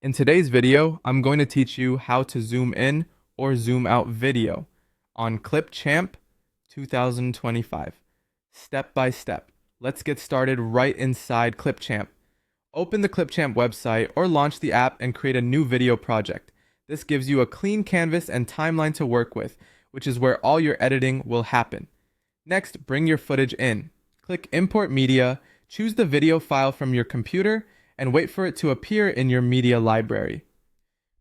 In today's video, I'm going to teach you how to zoom in or zoom out video on Clipchamp 2025. Step by step. Let's get started right inside Clipchamp. Open the Clipchamp website or launch the app and create a new video project. This gives you a clean canvas and timeline to work with, which is where all your editing will happen. Next, bring your footage in. Click Import Media, choose the video file from your computer, and wait for it to appear in your media library.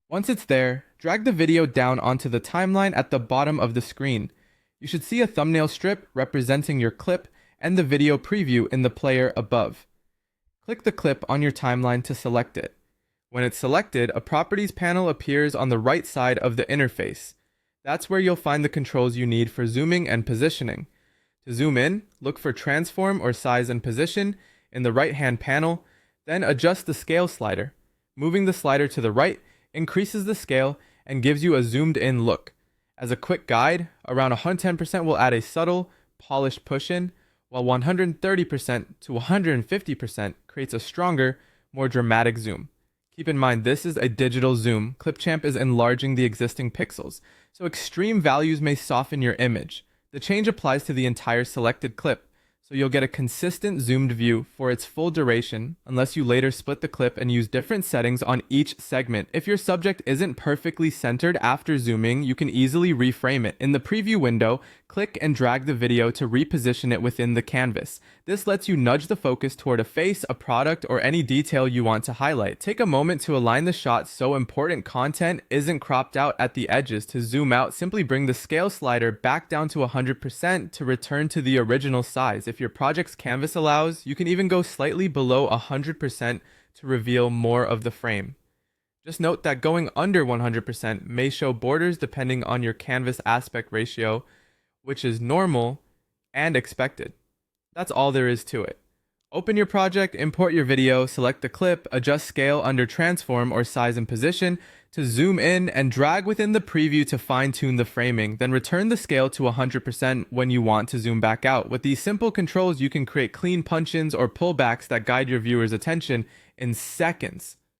Once it's there, drag the video down onto the timeline at the bottom of the screen. You should see a thumbnail strip representing your clip and the video preview in the player above. Click the clip on your timeline to select it. When it's selected, a Properties panel appears on the right side of the interface. That's where you'll find the controls you need for zooming and positioning. To zoom in, look for Transform or Size and Position in the right-hand panel, then adjust the scale slider. Moving the slider to the right increases the scale and gives you a zoomed-in look. As a quick guide, around 110% will add a subtle, polished push-in, while 130% to 150% creates a stronger, more dramatic zoom. Keep in mind, this is a digital zoom. Clipchamp is enlarging the existing pixels, so extreme values may soften your image. The change applies to the entire selected clip, so you'll get a consistent zoomed view for its full duration unless you later split the clip and use different settings on each segment. If your subject isn't perfectly centered after zooming, you can easily reframe it. In the preview window, click and drag the video to reposition it within the canvas. This lets you nudge the focus toward a face, a product, or any detail you want to highlight. Take a moment to align the shot so important content isn't cropped out at the edges. To zoom out, simply bring the scale slider back down to 100% to return to the original size. If your project's canvas allows, you can even go slightly below 100% to reveal more of the frame. Just note that going under 100% may show borders depending on your canvas aspect ratio, which is normal and expected. That's all there is to it. Open your project, import your video, select the clip, adjust scale under Transform or Size and Position to zoom in, and drag within the preview to fine-tune the framing. Then return the scale to 100% when you want to zoom back out. With these simple controls, you can create clean punch-ins or pullbacks that guide your viewer's attention in seconds.